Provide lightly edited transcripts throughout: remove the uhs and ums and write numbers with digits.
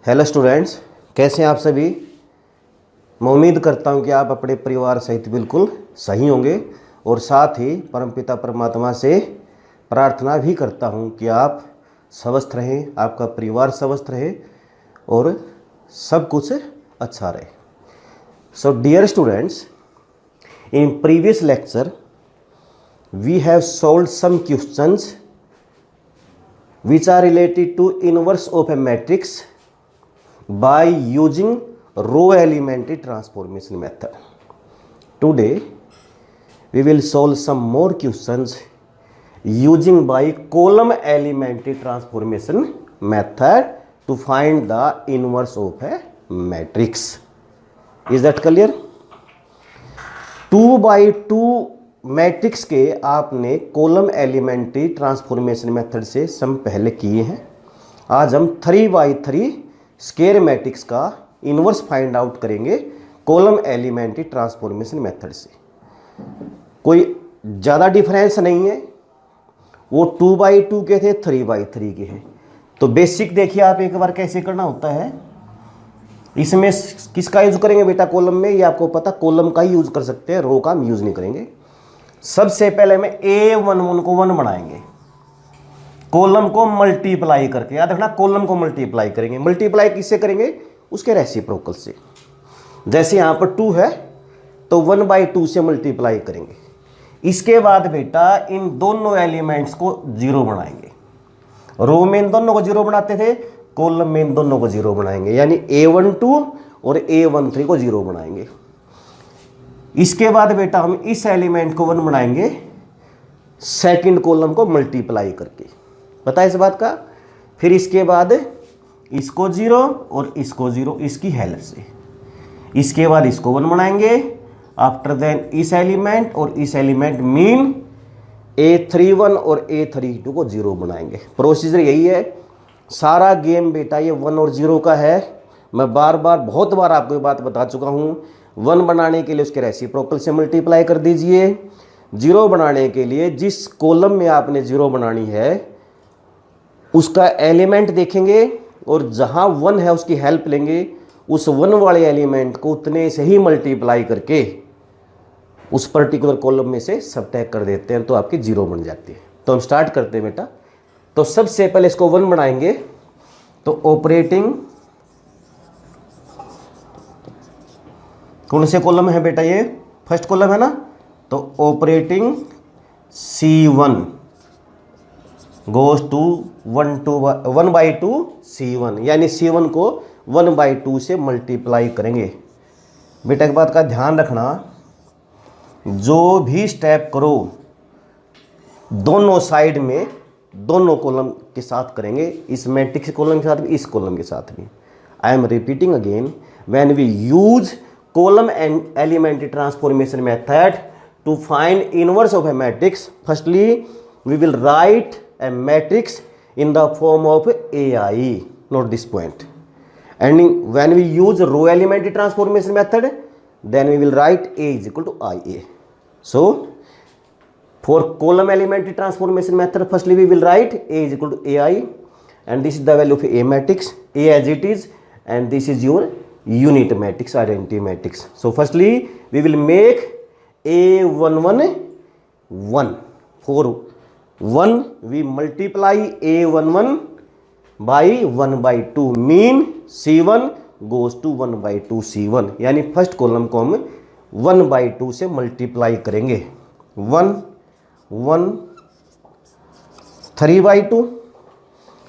Hello students, कैसे हैं आप सभी। मैं उम्मीद करता हूं कि आप अपने परिवार सहित बिल्कुल सही होंगे और साथ ही परमपिता परमात्मा से प्रार्थना भी करता हूं कि आप स्वस्थ रहें, आपका परिवार स्वस्थ रहे और सब कुछ अच्छा रहे। So dear students, in previous lecture we have solved some questions which are related to inverse of a matrix by using row elementary transformation method. Today we will solve some more questions using by column elementary transformation method to find the inverse of a matrix. Is that clear? 2 by 2 matrix के आपने column elementary transformation method से सम पहले किए हैं। आज हम 3 by 3 square matrix का inverse find out करेंगे कॉलम एलिमेंट्री ट्रांसफॉर्मेशन मेथड से। कोई ज़्यादा डिफरेंस नहीं है, वो 2 by 2 के थे, 3 by 3 के हैं। तो बेसिक देखिए आप एक बार कैसे करना होता है। इसमें किसका यूज करेंगे बेटा कॉलम में, ये आपको पता, कॉलम का ही यूज कर सकते हैं, रो का हम यूज नहीं करेंगे। सबसे पहले में A11 को 1 बनाएंगे, कॉलम को मल्टीप्लाई करके। याद रखना, कॉलम को मल्टीप्लाई करेंगे। मल्टीप्लाई किससे करेंगे? उसके रेसिप्रोकल से। जैसे यहां पर 2 है तो 1 by 2 से मल्टीप्लाई करेंगे। इसके बाद बेटा इन दोनों एलिमेंट्स को 0 बनाएंगे। रो में इन दोनों को 0 बनाते थे, कॉलम में इन दोनों को 0 बनाएंगे, यानी A12 और A13 को 0 बनाएंगे। इसके बाद बेटा हम इस एलिमेंट को 1 बनाएंगे सेकंड कॉलम को मल्टीप्लाई करके। पता है इस बात का? फिर इसके बाद इसको 0 और इसको 0 इसकी हेल्प से। इसके बाद इसको 1 बनाएंगे। आफ्टर देन इस एलिमेंट और इस एलिमेंट मीन A31 और A32 को 0 बनाएंगे। प्रोसीजर यही है। सारा गेम बेटा ये 1 और 0 का है। मैं बहुत बार आपको ये बात बता चुका हूँ। 1 बनाने के लिए उसके रेसिप्रोकल से मल्टीप्लाई कर दीजिए। 0 बनाने के लिए जिस कॉलम में आपने 0 बनानी है उसका एलिमेंट देखेंगे और जहां 1 है उसकी हेल्प लेंगे। उस 1 वाले एलिमेंट को उतने से ही मल्टीप्लाई करके उस पर्टिकुलर कॉलम में से सबट्रैक्ट कर देते हैं, तो आपकी 0 बन जाती है। तो हम स्टार्ट करते हैं बेटा। तो सबसे पहले इसको 1 बनाएंगे, तो ऑपरेटिंग कौन से कॉलम है बेटा? ये फर्स्ट कॉलम है ना, तो operating C1 goes to 1 by 2 C1, यानी C1 को 1 by 2 से मल्टीप्लाई करेंगे। बेटा एक बात का ध्यान रखना, जो भी स्टेप करो दोनों साइड में दोनों कॉलम के साथ करेंगे, इस मैट्रिक्स कॉलम के साथ भी, इस कॉलम के साथ भी। I am repeating again, when we use column and elementary transformation method to find inverse of a matrix, firstly we will write a matrix in the form of AI. Note this point. And when we use row elementary transformation method, then we will write A is equal to IA. So for column elementary transformation method, firstly we will write A is equal to AI, and this is the value of A matrix, A as it is, and this is your unit matrix, identity matrix. So firstly we will make A11 1. For 1 we multiply A11 by 1 by 2, mean C1 goes to 1 by 2 C1, यानी first column को हम 1 by 2 से multiply करेंगे। 1 1 3 by 2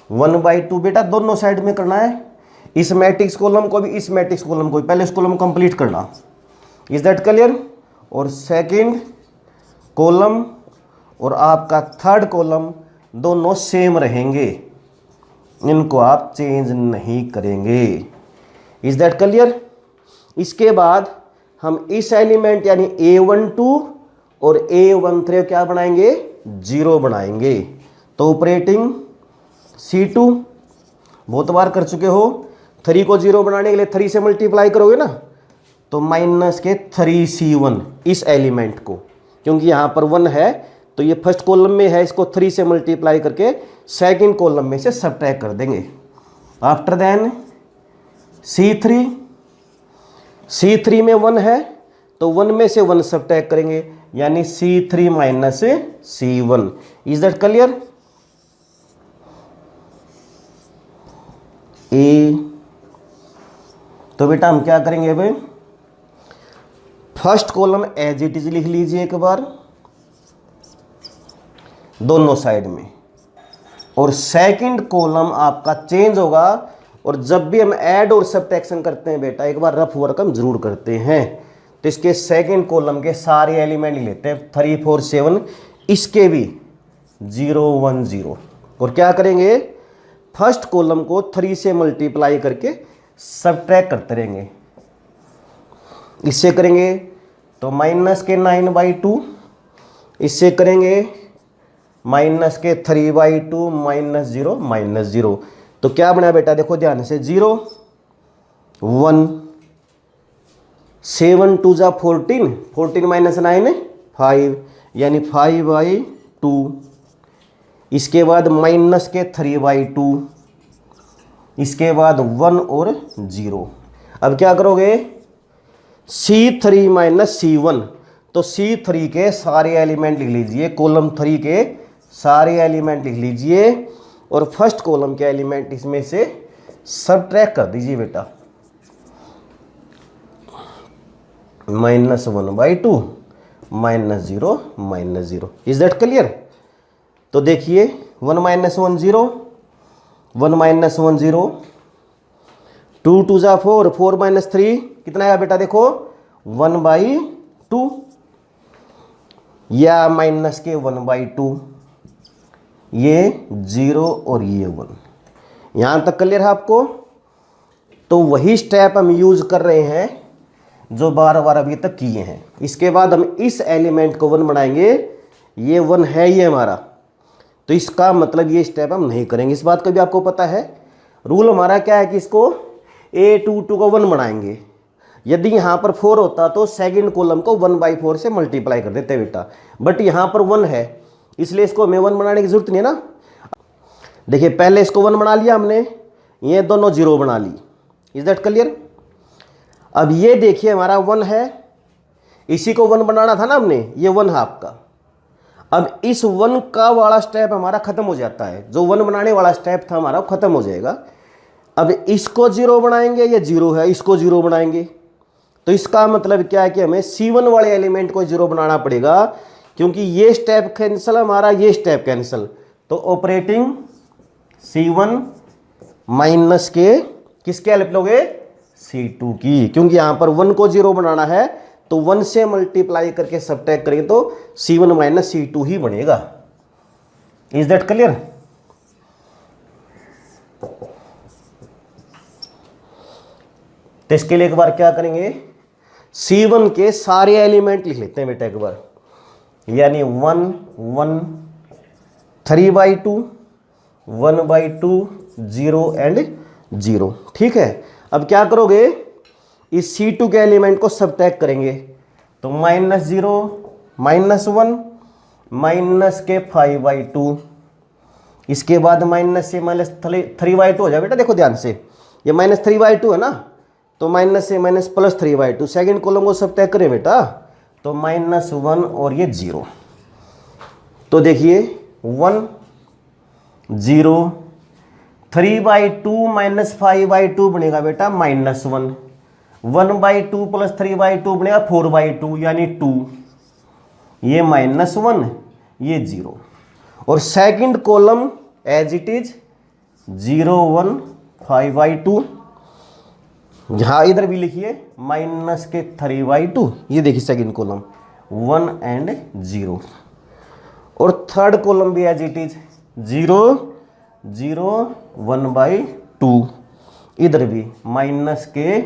1 by 2 बेटा दोनों side में करना है। इस मैट्रिक्स कॉलम को भी, इस मैट्रिक्स कॉलम को भी, पहले इस कॉलम कंप्लीट करना। Is that clear? और सेकंड कॉलम और आपका थर्ड कॉलम दोनों सेम रहेंगे, इनको आप चेंज नहीं करेंगे। Is that clear? इसके बाद हम इस एलिमेंट यानी A12 और A13 क्या बनाएंगे? 0 बनाएंगे। तो ऑपरेटिंग C2 बहुत बार कर चुके हो। 3 को 0 बनाने के लिए 3 से मल्टीप्लाई करोगे ना, तो माइनस के 3C1 इस एलिमेंट को, क्योंकि यहाँ पर 1 है तो ये फर्स्ट कॉलम में है, इसको 3 से मल्टीप्लाई करके सेकंड कॉलम में से सबट्रैक्ट कर देंगे। आफ्टर देन C3 में 1 है तो 1 में से 1 सबट्रैक्ट करेंगे, यानी C3 minus C1। Is that clear? ए, तो बेटा हम क्या करेंगे अब, first column as it is लिख लीजिए एक बार दोनों साइड में, और सेकंड कॉलम आपका चेंज होगा। और जब भी हम ऐड और सब्ट्रैक्शन करते हैं बेटा, एक बार रफ वर्क हम जरूर करते हैं, तो इसके सेकंड कॉलम के सारे एलिमेंट लेते हैं 3 4 7, इसके भी 0 1 0, और क्या करेंगे, फर्स्ट कॉलम को 3 से मल्टीप्लाई करके सब्ट्रैक्ट करते रहेंगे। इससे करेंगे तो माइनस के 9/2, इससे करेंगे माइनस के 3/2 -0 तो क्या बना बेटा, देखो ध्यान से, 0 1 7 2 जा 14, 14 माइनस 9 5, यानी 5/2। इसके बाद माइनस के 3/2, इसके बाद 1 और 0। अब क्या करोगे, C3 माइनस C1, तो C3 के सारे एलिमेंट लिख लीजिए, कॉलम 3 के सारे एलिमेंट लिख लीजिए, और फर्स्ट कॉलम के एलिमेंट इसमें से सबट्रैक्ट कर दीजिए बेटा, -1/2 -0 इज दैट क्लियर? तो देखिए 1 -1 0, 1 -1 0, 2 2 जा 4, 4 - 3 कितना आया बेटा, देखो 1/2, या माइनस के 1/2, ये 0 और ये 1। यहाँ तक क्लियर है आपको? तो वही स्टेप हम यूज कर रहे हैं जो बार बार अभी तक किए हैं। इसके बाद हम इस एलिमेंट को 1 बनाएंगे, ये 1 है ये हमारा, तो इसका मतलब ये स्टेप हम नहीं करेंगे। इस बात का भी आपको पता है। रूल हमारा क्या है कि इसको A22 को 1 बनाएंगे। यदि यहाँ पर 4 होता तो सेकंड कॉलम को 1/4 से मल्टीप्लाई कर देते बेटा, बट यहाँ पर 1 है, इसलिए इसको हमें 1 बनाने की जरूरत नहीं है ना। देखिए पहले इसको 1 बना लिया हमने, ये दोनों 0 बना ली। Is that clear? अब ये देखिए हमारा 1 है, इसी को 1 बनाना था ना हमने, ये 1 है आपका। अब इस 1 का वाला स्टेप हमारा खत्म हो जाता है, जो 1 बनाने वाला स्टेप था हमारा खत्म हो जाएगा। अब इसको 0 बनाएंगे, ये 0 है, इसको 0 बनाएंगे, तो इसका मतलब क्या है कि हमें C1 वाले एलिमेंट को 0 बनाना पड़ेगा, क्योंकि ये स्टेप कैंसिल हमारा, ये स्टेप कैंसिल, तो ऑपरेटिंग C1 माइनस के किसके हेल्प लोगे, C2 की, क्योंकि यहां पर 1 को 0 बनाना है तो 1 से मल्टीप्लाई करके सबट्रैक्ट करेंगे तो C1 माइनस C2 ही बनेगा। Is that clear? तो इसके लिए एक बार क्या करेंगे, C1 के सारे एलिमेंट लिख लेते हैं बेटा एक बार, यानी 1 1 3/2 1/2 0 एंड 0। ठीक है, अब क्या करोगे, इस C2 के एलिमेंट को सबट्रैक्ट करेंगे, तो -0 -1 माइनस के 5/2, इसके बाद माइनस से माइनस 3/2 हो जाए बेटा। देखो ध्यान से, ये -3/2 है ना, तो माइनस से माइनस प्लस 3/2, सेकेंड कॉलम को सबट्रैक्ट करें बेटा, तो -1 और ये 0। तो देखिए 1 0 3/2 माइनस 5/2 बनेगा बेटा -1, 1/2 प्लस 3/2 बनेगा 4/2 यानी 2, ये -1 ये 0, और second column as it is 0 1 5/2, जहाँ इधर भी लिखिए माइनस के 3/2, ये देखिए सेकंड कॉलम 1 एंड 0, और थर्ड कॉलम भी एज इट इज 0 0 1/2, इधर भी माइनस के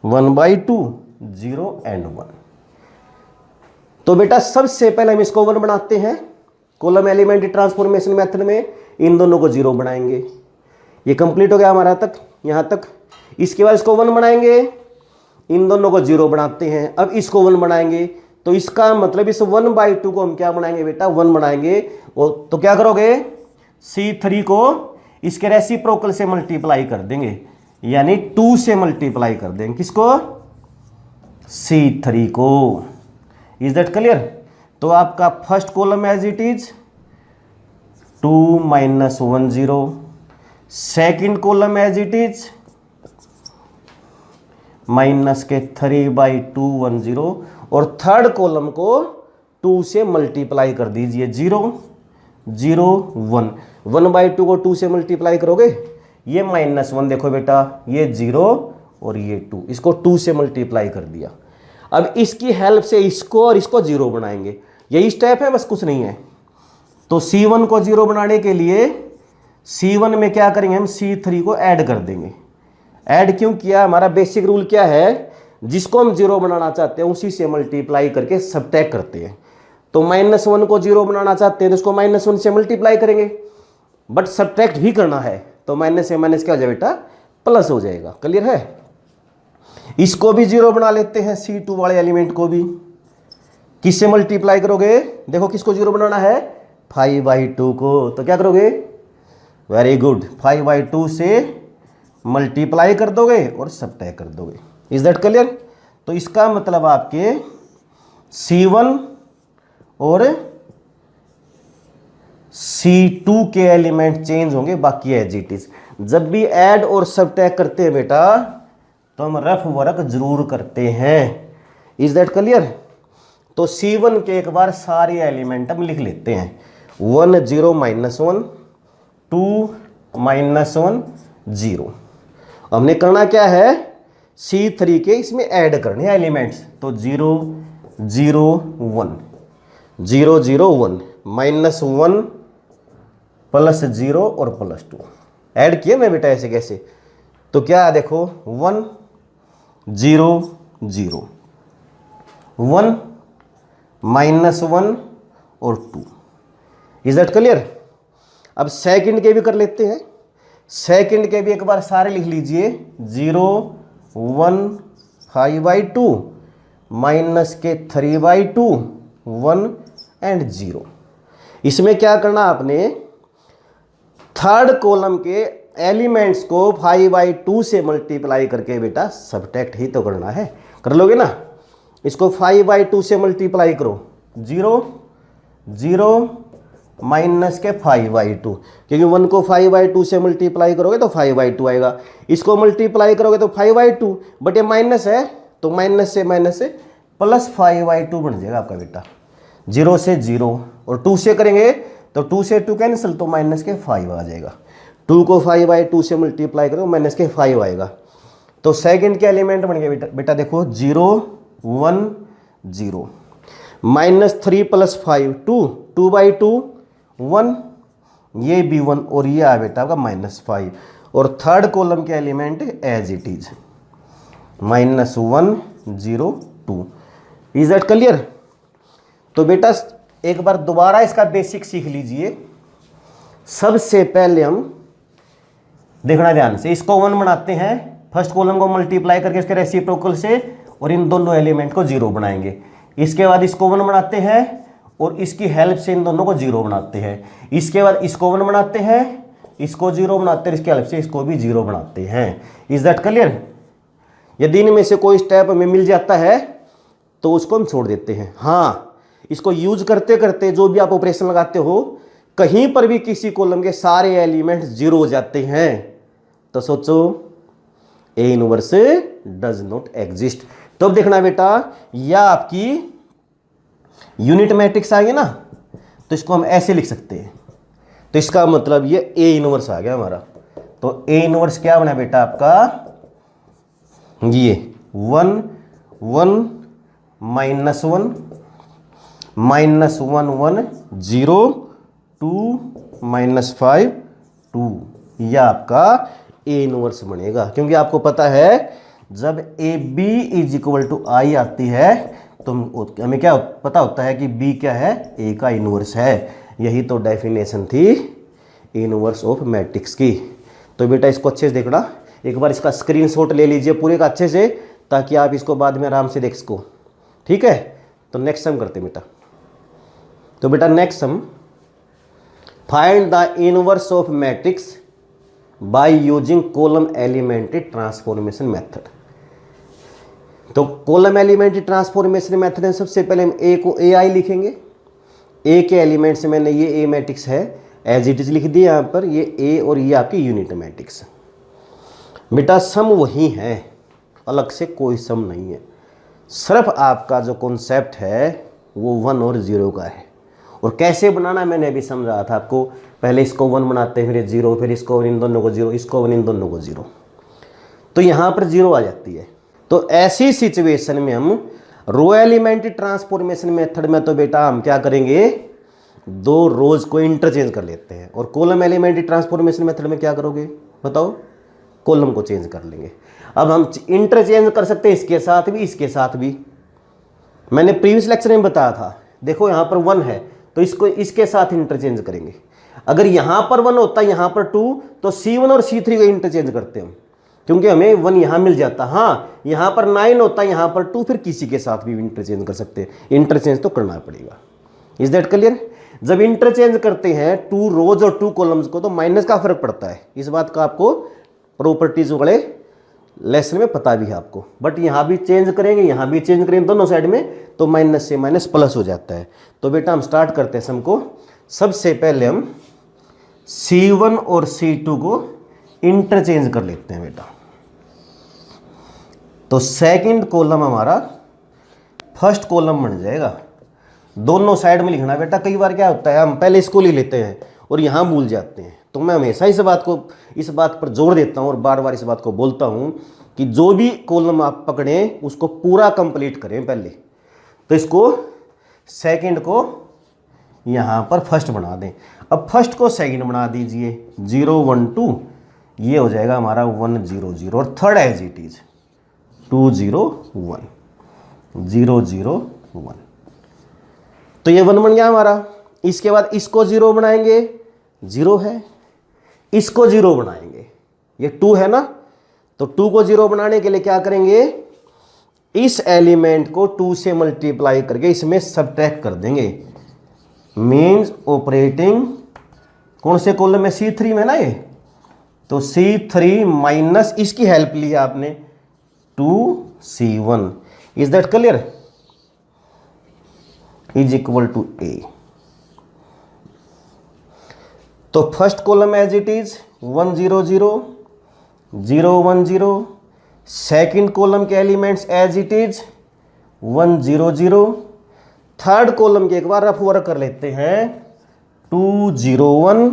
1/2 0 एंड 1। तो बेटा सबसे पहले हम इसको 1 बनाते हैं, कॉलम एलिमेंट ट्रांसफॉर्मेशन मेथड में इन दोनों को 0 बनाएंगे। ये कंप्लीट हो गया हमारा तक, यहाँ तक। इसके बाद इसको 1 बनाएंगे, इन दोनों को 0 बनाते हैं। अब इसको 1 बनाएंगे, तो इसका मतलब इस 1/2 को हम क्या बनाएंगे बेटा, 1 बनाएंगे। और तो क्या करोगे, C3 को इसके रेसिप्रोकल से मल्टीप्लाई कर देंगे, यानी 2 से मल्टीप्लाई कर देंगे किसको, C3 को। Is that clear. तो आपका first column as it is 2 - 1 0, second column as it is -3/2 1 0, और थर्ड कॉलम को 2 से मल्टीप्लाई कर दीजिए 0 0 1। 1/2 को 2 से मल्टीप्लाई करोगे, ये -1 देखो बेटा, ये 0 और ये 2, इसको 2 से मल्टीप्लाई कर दिया। अब इसकी हेल्प से इसको और इसको 0 बनाएंगे, यही स्टेप है, बस कुछ नहीं है। तो C1 को 0 बनाने के लिए C1 में क्या करेंगे हम, C3 को ऐड कर देंगे। ऐड क्यों किया, हमारा बेसिक रूल क्या है, जिसको हम 0 बनाना चाहते हैं उसी से मल्टीप्लाई करके सबट्रैक्ट करते हैं। तो -1 को 0 बनाना चाहते हैं तो उसको -1 से मल्टीप्लाई करेंगे, बट सबट्रैक्ट भी करना है तो माइनस से माइनस क्या हो जाएगा बेटा, प्लस हो जाएगा। क्लियर है। इसको भी 0 बना लेते हैं, C2 वाले एलिमेंट को भी। किससे मल्टीप्लाई करोगे, देखो किसको 0 बनाना है, 5/2 को। तो क्या करोगे, वेरी गुड, 5/2 से मल्टीप्लाई कर दोगे और सबट्रैक्ट कर दोगे। Is that clear. तो इसका मतलब आपके C1 और C2 के एलिमेंट चेंज होंगे, बाकी एज इट इज। जब भी ऐड और सबट्रैक्ट करते हैं बेटा तो हम रफ वर्क जरूर करते हैं। Is that clear. तो C1 के एक बार सारे एलिमेंट हम लिख लेते हैं, 1 0 -1 2 -1 0। हमने करना क्या है, C3 के इसमें ऐड करने हैं एलिमेंट्स। तो 0 0 1 0 0 1 -1 +0 और +2 ऐड किए मैं बेटा, ऐसे कैसे। तो क्या है देखो, 1 0 0 1 -1 और 2। Is that clear. अब सेकंड के भी कर लेते हैं। सेकंड के भी एक बार सारे लिख लीजिए, 0 1 5/2 -3/2 1 एंड 0। इसमें क्या करना आपने, थर्ड कॉलम के एलिमेंट्स को 5/2 से मल्टीप्लाई करके बेटा सबट्रैक्ट ही तो करना है। कर लोगे ना। इसको 5/2 से मल्टीप्लाई करो, 0 0 -5/2, क्योंकि 1 को 5/2 से मल्टीप्लाई करोगे तो 5/2 आएगा। इसको मल्टीप्लाई करोगे तो 5/2, बट ये माइनस है तो माइनस से +5/2 बन जाएगा आपका बेटा। 0 से 0 और 2 से करेंगे तो 2 से 2 कैंसिल, तो -5 आ जाएगा। 2 को 5/2 से मल्टीप्लाई करो, -5 आएगा। तो सेकंड के एलिमेंट बन गए बेटा देखो, 0 1 0 -3 + 5 2 2/2 1, ये भी 1 और ये आ बेटा आपका -5। और थर्ड कॉलम के element as it is -1 0 2। Is that clear. तो बेटा एक बार दोबारा इसका बेसिक सीख लीजिए। सबसे पहले हम देखना ध्यान से, इसको 1 बनाते हैं, फर्स्ट कॉलम को मल्टीप्लाई करके इसके रेसिप्रोकल से, और इन दोनों एलिमेंट को 0 बनाएंगे। इसके बाद इसको 1 बनाते हैं और इसकी हेल्प से इन दोनों को 0 बनाते हैं। इसके बाद इसको 1 बनाते हैं, इसको 0 बनाते हैं, इसकी हेल्प से इसको भी 0 बनाते हैं। Is that clear. यदि इनमें से कोई स्टेप हमें मिल जाता है तो उसको हम छोड़ देते हैं। हाँ, इसको यूज करते करते जो भी आप ऑपरेशन लगाते हो, कहीं पर भी किसी कॉलम के सारे एलिमेंट्स 0 हो जाते हैं तो सोचो A inverse does not exist. तो अब देखना बेटा, या आपकी यूनिट मैट्रिक्स आ गई ना, तो इसको हम ऐसे लिख सकते हैं। तो इसका मतलब ये A इनवर्स आ गया हमारा। तो A इनवर्स क्या बना बेटा आपका, ये 1 1 -1 -1 1 0 2 -5 2, यह आपका A इनवर्स बनेगा। क्योंकि आपको पता है जब AB = I आती है तो हमें क्या पता होता है कि B क्या है, A का इनवर्स है। यही तो डेफिनेशन थी इनवर्स ऑफ मैट्रिक्स की। तो बेटा इसको अच्छे से देखना, एक बार इसका स्क्रीनशॉट ले लीजिए पूरे का अच्छे से, ताकि आप इसको बाद में आराम से देख सको। ठीक है। तो नेक्स्ट सम करते हैं बेटा। तो बेटा next sum, find the inverse of matrix by using column elementary transformation method. तो कॉलम एलिमेंट्री ट्रांसफॉर्मेशन मेथड में सबसे पहले हम ए को ए आई लिखेंगे। ए के एलिमेंट से मैंने ये ए मैट्रिक्स है एज इट इज लिख दिया यहाँ पर, ये ए और ये आपकी यूनिट मैट्रिक्स। बेटा सम वही है, अलग से कोई सम नहीं है, सिर्फ आपका जो कॉन्सेप्ट है वो 1 और 0 का है। और कैसे बनाना मैंने अभी समझाया था आपको, पहले इसको 1 बनाते हैं, फिर 0, फिर इसको इन दोनों को 0, इसको 1 इन दोनों को 0, तो यहाँ पर 0 आ जाती है। तो ऐसी सिचुएशन में हम रो एलिमेंट्री ट्रांसफॉर्मेशन मेथड में तो बेटा हम क्या करेंगे, 2 रोज को इंटरचेंज कर लेते हैं। और कॉलम एलिमेंट्री ट्रांसफॉर्मेशन मेथड में क्या करोगे बताओ, कॉलम को चेंज कर लेंगे। अब हम इंटरचेंज कर सकते हैं इसके साथ भी, इसके साथ भी। मैंने प्रीवियस लेक्चर में बताया था, देखो यहाँ पर 1 है तो इसको इसके साथ इंटरचेंज करेंगे। अगर यहाँ पर 1 होता यहाँ पर 2 तो C1 और C3 को इंटरचेंज करते हम, क्योंकि हमें 1 यहाँ मिल जाता। हाँ, यहाँ पर 9 होता यहाँ पर 2, फिर किसी के साथ भी इंटरचेंज कर सकते हैं। इंटरचेंज तो करना पड़ेगा। Is that clear? जब इंटरचेंज करते हैं 2 रोज और 2 कॉलम्स को तो माइनस का फर्क पड़ता है। इस बात का आपको प्रॉपर्टीज वाले लेसन में पता भी है आपको। बट यहाँ भी चेंज करेंगे, यहाँ भी चेंज करेंगे, दोनों साइड में, तो माइनस से माइनस प्लस हो जाता है। तो बेटा हम स्टार्ट करते हैं सम को। सबसे पहले हम C1 और C2 को इंटरचेंज कर लेते हैं बेटा। तो सेकंड कॉलम हमारा फर्स्ट कॉलम बन जाएगा। दोनों साइड में लिखना बेटा। कई बार क्या होता है, हम पहले इसको ले लेते हैं और यहाँ भूल जाते हैं। तो मैं हमेशा इस बात पर जोर देता हूँ और बार बार इस बात को बोलता हूँ कि जो भी कॉलम आप पकड़ें उसको पूरा कंप्लीट करें पहले। तो इसको सेकंड को यहाँ पर फर्स्ट बना दें। अब फर्स्ट को सेकंड बना दीजिए, 0 1 2, ये हो जाएगा हमारा 1 0 0, और थर्ड एज इट इज 2 0 1 0 0 1। तो ये 1 बन गया हमारा। इसके बाद इसको 0 बनाएंगे, 0 है। इसको 0 बनाएंगे, ये 2 है ना, तो 2 को 0 बनाने के लिए क्या करेंगे, इस एलिमेंट को 2 से मल्टीप्लाई करके इसमें सब्ट्रैक्ट कर देंगे। मीन्स ऑपरेटिंग कौन से कॉलम में, C3 में ना ये, तो C3 माइनस इसकी हेल्प ली आपने 2C1। Is that clear? Is equal to A। तो first column as it is 1 0 0 0 1 0। Second column के elements as it is 1 0 0। Third column के एक बार रफ वर्क कर लेते हैं, 2 0 1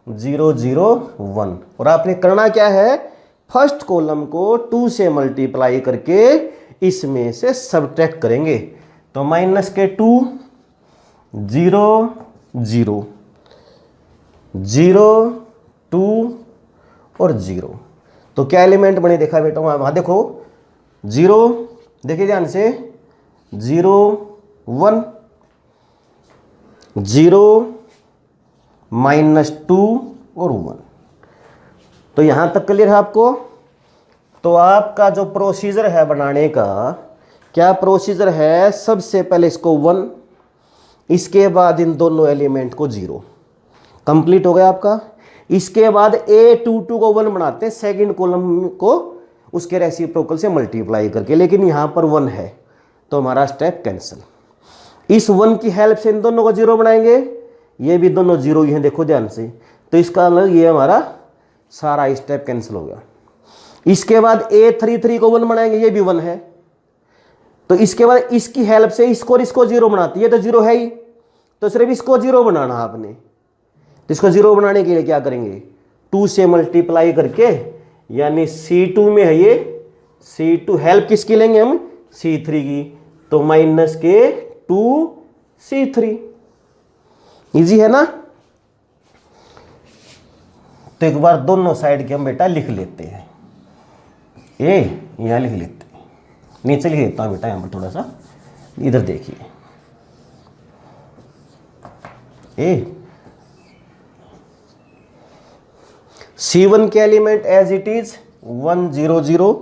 0 0 1। और आपने करना क्या है, फर्स्ट कॉलम को 2 से मल्टीप्लाई करके इसमें से सब्ट्रैक्ट करेंगे। तो माइनस के 2 0 0 0 2 और 0। तो क्या एलिमेंट बने देखा बेटा, वहां देखो 0, देखिए ध्यान से, 0 1 0 -2 और 1। तो यहां तक क्लियर है आपको? तो आपका जो प्रोसीजर है बनाने का, क्या प्रोसीजर है, सबसे पहले इसको 1, इसके बाद इन दोनों एलिमेंट को 0, कंप्लीट हो गया आपका। इसके बाद A22 को 1 बनाते हैं, सेकंड कॉलम को उसके रेसिप्रोकल से मल्टीप्लाई करके, लेकिन यहां पर 1 है तो हमारा स्टेप कैंसिल। इस 1 की हेल्प से इन दोनों को 0 बनाएंगे, ये भी दोनों 0 ही हैं, देखो ध्यान से। तो इसका मतलब ये हमारा सारा स्टेप कैंसिल हो गया। इसके बाद A33 को 1 बनाएंगे, ये भी 1 है। तो इसके बाद इसकी हेल्प से इसको और इसको 0 बनाती है, तो 0 है ही, तो सिर्फ इसको 0 बनाना आपने। तो इसको 0 बनाने के लिए क्या करेंगे, 2 से मल्टीप्लाई करके, यानी C2 में है ये, C2 हेल्प किसकी लेंगे हम, C3 की, तो माइनस के 2 C3। इजी है ना? तो एक बार दोनों साइड के हम बेटा लिख लेते हैं। यहां लिख लेते हैं, नीचे लिख देता हूं बेटा, यहां पर थोड़ा सा इधर देखिए। C1 के एलिमेंट एज इट इज 1 0 0,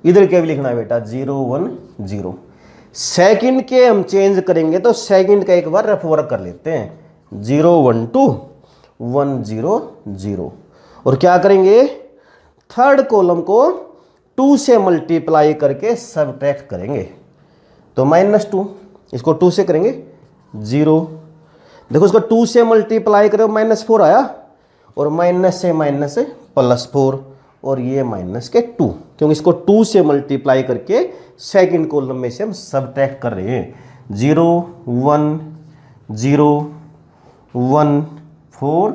इधर क्या भी लिखना है बेटा 0 1 0। सेकंड के हम चेंज करेंगे, तो सेकंड का एक बार रफ वर्क कर लेते हैं, 0 1 2 1 0 0। और क्या करेंगे, थर्ड कॉलम को 2 से मल्टीप्लाई करके सबट्रैक्ट करेंगे। तो -2, इसको 2 से करेंगे 0। देखो इसको 2 से मल्टीप्लाई करो -4 आया, और माइनस से माइनस +4, और ये -2, क्योंकि इसको 2 से मल्टीप्लाई करके सेकंड कॉलम में से हम सबट्रैक्ट कर रहे हैं। 0 1 0 1 4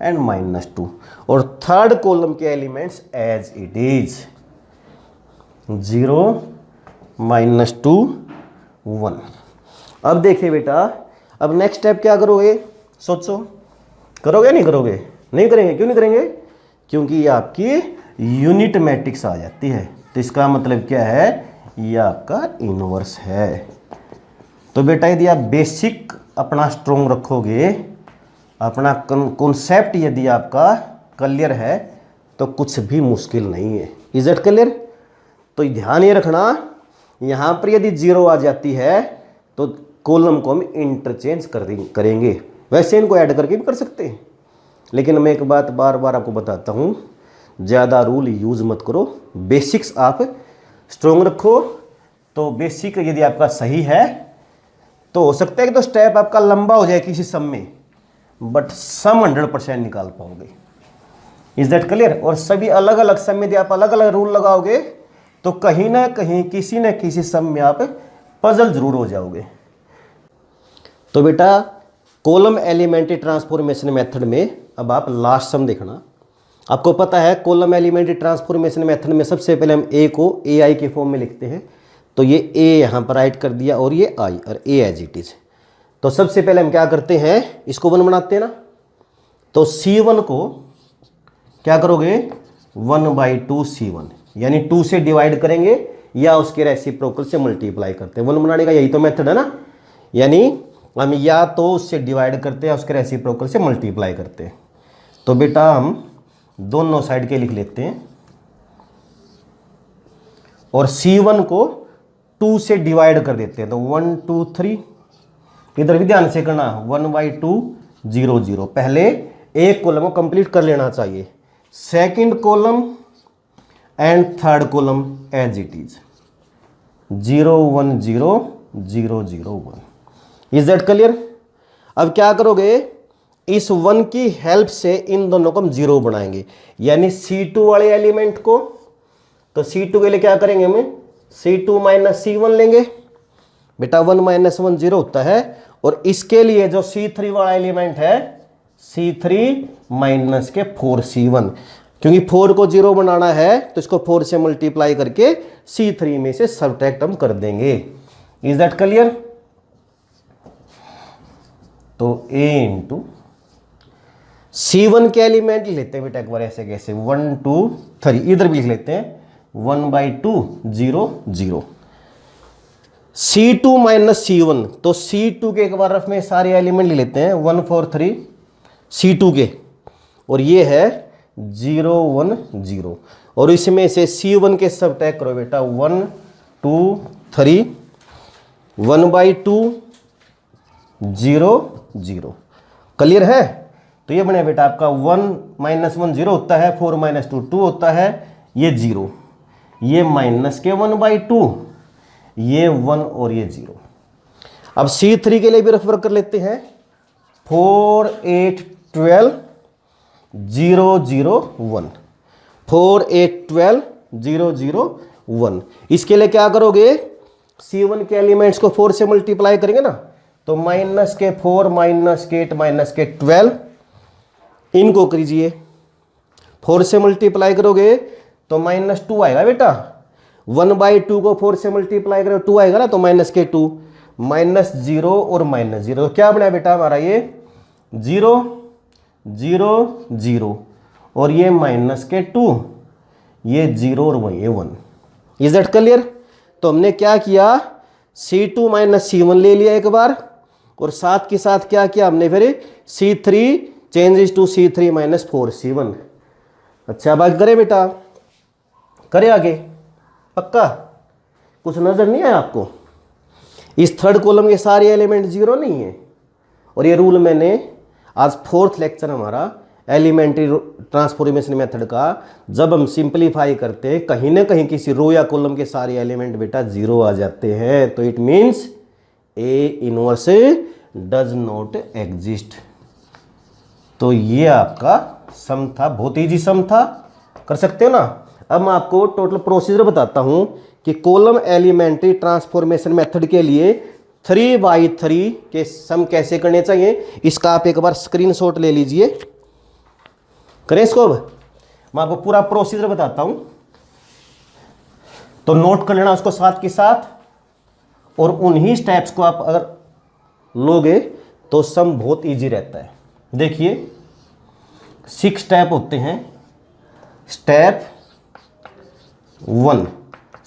एंड -2, और थर्ड कॉलम के एलिमेंट्स एज इट इज 0 -2 1। अब देखिए बेटा, अब नेक्स्ट स्टेप क्या करोगे, सोचो, करोगे नहीं करोगे? नहीं करेंगे। क्यों नहीं करेंगे? क्योंकि ये आपकी यूनिट मैट्रिक्स आ जाती है। तो इसका मतलब क्या है, ये आपका इनवर्स है। तो बेटा यदि आप बेसिक अपना स्ट्रोंग रखोगे, अपना कॉन्सेप्ट यदि आपका क्लियर है, तो कुछ भी मुश्किल नहीं है। Is it clear? तो ध्यान ये रखना, यहाँ पर यदि 0 आ जाती है तो कॉलम को हम इंटरचेंज करेंगे। वैसे इनको ऐड करके भी कर सकते हैं, लेकिन मैं एक बात बार बार आपको बताता हूँ, ज़्यादा रूल यूज़ मत करो। बेसिक्स आप स्ट्रोंग रखो। तो बेसिक यदि आपका सही है तो हो सकता है कि तो स्टेप आपका लंबा हो जाए किसी सम में, बट सम 100% निकाल पाओगे। Is that clear? और सभी अलग अलग सम में यदि आप अलग अलग रूल लगाओगे तो कहीं ना कहीं किसी न किसी सम में आप पजल जरूर हो जाओगे। तो बेटा कॉलम एलिमेंट्री ट्रांसफॉर्मेशन मेथड में अब आप लास्ट सम देखना। आपको पता है कॉलम एलिमेंट्री ट्रांसफॉर्मेशन मेथड में सबसे पहले हम ए को ए आई के फॉर्म में लिखते हैं। तो ये ए यहाँ पर राइट कर दिया और ये आई और ए एज इट इज। तो सबसे पहले हम क्या करते हैं, इसको 1 बनाते हैं ना। तो C1 को क्या करोगे, 1/2 C1, यानी 2 से डिवाइड करेंगे या उसके रेसिप्रोकल से मल्टीप्लाई करते हैं। 1 बनाने का यही तो मेथड है ना, यानी हम या तो उससे डिवाइड करते हैं उसके रेसिप्रोकल से मल्टीप्लाई करते हैं। तो बेटा हम दोनों साइड के लिख लेते हैं, और C1 को 2 से डिवाइड कर देते हैं। तो 1 2 3, इधर भी ध्यान से करना, 1/2 0 0। पहले एक कॉलम को कंप्लीट कर लेना चाहिए, second column and third column as it is 0 1 0 0 0 1। Is that clear? अब क्या करोगे, इस 1 की हेल्प से इन दोनों को हम 0 बनाएंगे, यानी C2 वाले एलिमेंट को। तो C2 के लिए क्या करेंगे, हमें C2 - C1 लेंगे। बेटा 1 - 1 0 होता है, और इसके लिए जो C3 वाला एलिमेंट है C3 - के 4 C1, क्योंकि 4 को 0 बनाना है तो इसको 4 से मल्टीप्लाई करके C3 में से सबट्रैक्ट हम कर देंगे। Is that clear? तो A इंटू C1 के एलिमेंट लेते हैं बेटा एक बार ऐसे कैसे, 1 2 3, इधर भी लिख लेते हैं 1/2 0 0। C2 - C1, तो C2 के एक बार रफ में सारे एलिमेंट ले लेते हैं, 1 4 3 C2 के, और ये है 0 1 0, और इसमें से C1 के सबट्रैक्ट करो बेटा, 1 2 3 1/2 0 0। क्लियर है? तो ये बने बेटा आपका 1 - 1 0 होता है, 4 - 2 2 होता है, ये 0, ये माइनस के 1/2, ये 1 और ये 0। अब C3 के लिए भी रेफर कर लेते हैं, 4 8 12 0 0 1, 4 8 12 0 0 1। इसके लिए क्या करोगे, C1 के एलिमेंट्स को 4 से मल्टीप्लाई करेंगे ना, तो -4 -8 -12, इनको कीजिए, 4 से मल्टीप्लाई करोगे तो -2 आएगा बेटा। 1/2 को 4 से मल्टीप्लाई करो 2 आएगा ना, तो -2 -0 और -0, तो क्या बना बेटा हमारा, ये 0 0 0, और ये -2, ये 0 और वही ये 1। Is that clear? तो हमने क्या किया, C2 - C1 ले लिया एक बार, और साथ के साथ क्या किया हमने, फिर C3 changes to C3 - 4 C1। अच्छा अब आगे करे बेटा, करे आगे, पक्का? कुछ नजर नहीं आया आपको? इस थर्ड कॉलम के सारे एलिमेंट 0 नहीं है, और ये रूल मैंने आज 4th लेक्चर हमारा एलिमेंट्री ट्रांसफॉर्मेशन मेथड का, जब हम सिंपलीफाई करते हैं कहीं ना कहीं किसी रो या कॉलम के सारे एलिमेंट बेटा जीरो आ जाते हैं, तो it means A inverse does not exist. तो ये आपका सम था, बहुत ईजी सम था, कर सकते हो ना। अब मैं आपको टोटल प्रोसीजर बताता हूं कि कॉलम एलिमेंट्री ट्रांसफॉर्मेशन मेथड के लिए 3x3 के सम कैसे करने चाहिए, इसका आप एक बार स्क्रीनशॉट ले लीजिए। करें इसको। अब मैं आपको पूरा प्रोसीजर बताता हूं, तो नोट कर लेना उसको साथ के साथ, और उन्हीं स्टेप्स को आप अगर लोगे तो सम बहुत इजी रहता है। देखिए 6 स्टेप होते हैं। स्टेप 1,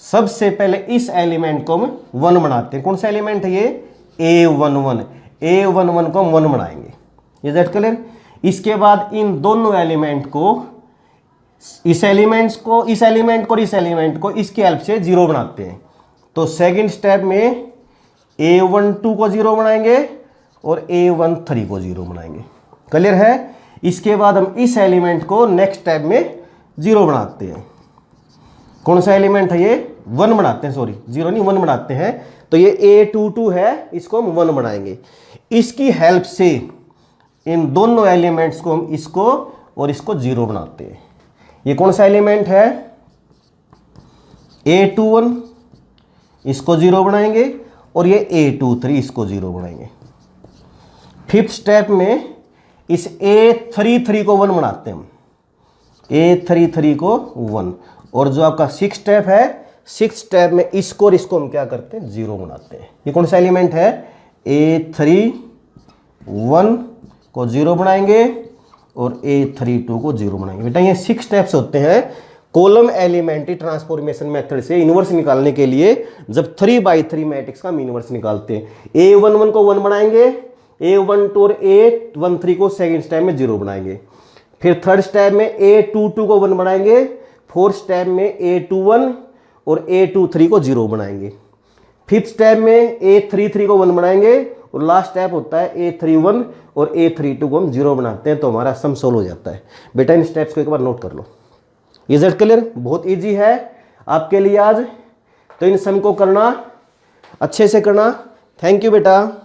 सबसे पहले इस एलिमेंट को हम 1 बनाते हैं। कौन सा एलिमेंट है ये, A11। A11 को हम 1 बनाएंगे, इज दैट क्लियर। इसके बाद इन दोनों एलिमेंट को, इस एलिमेंट को इसकी हेल्प से 0 बनाते हैं। तो सेकंड स्टेप में A12 को 0 बनाएंगे और A13 को 0 बनाएंगे, क्लियर है। इसके बाद हम इस एलिमेंट को नेक्स्ट स्टेप में 0 बनाते हैं। कौन सा एलिमेंट है ये, 1 बनाते हैं, सॉरी 0 नहीं 1 बनाते हैं। तो ये A22 है, इसको हम 1 बनाएंगे। इसकी हेल्प से इन दोनों एलिमेंट्स को हम इसको और इसको 0 बनाते हैं। ये कौन सा एलिमेंट है, A21, इसको 0 बनाएंगे, और ये A23 इसको 0 बनाएंगे। फिफ्थ स्टेप में इस A33 को 1 बनाते हैं हम, A33 को 1। और जो आपका 6 स्टेप है, 6 स्टेप में इसको और इसको हम क्या करते हैं, 0 बनाते हैं। ये कौन सा एलिमेंट है, A31 को 0 बनाएंगे और A32 को 0 बनाएंगे। बेटा ये 6 स्टेप्स होते हैं कॉलम एलिमेंट्री ट्रांसफॉर्मेशन मेथड से इनवर्स निकालने के लिए। जब 3x3 मैट्रिक्स का हम इनवर्स निकालते हैं, A11 को 1 बनाएंगे, A12 और A13 को सेकंड स्टेप में 0 बनाएंगे। फिर थर्ड स्टेप में A22 को 1 बनाएंगे, फोर्थ स्टेप में A21 और A23 को 0 बनाएंगे। फिफ्थ स्टेप में A33 को 1 बनाएंगे, और लास्ट स्टेप होता है A31 और A32 को हम 0 बनाते हैं, तो हमारा सम सोल्व हो जाता है। बेटा इन स्टेप्स को एक बार नोट कर लो। इज इट क्लियर, बहुत इजी है आपके लिए आज। तो इन सम को करना, अच्छे से करना। थैंक यू बेटा।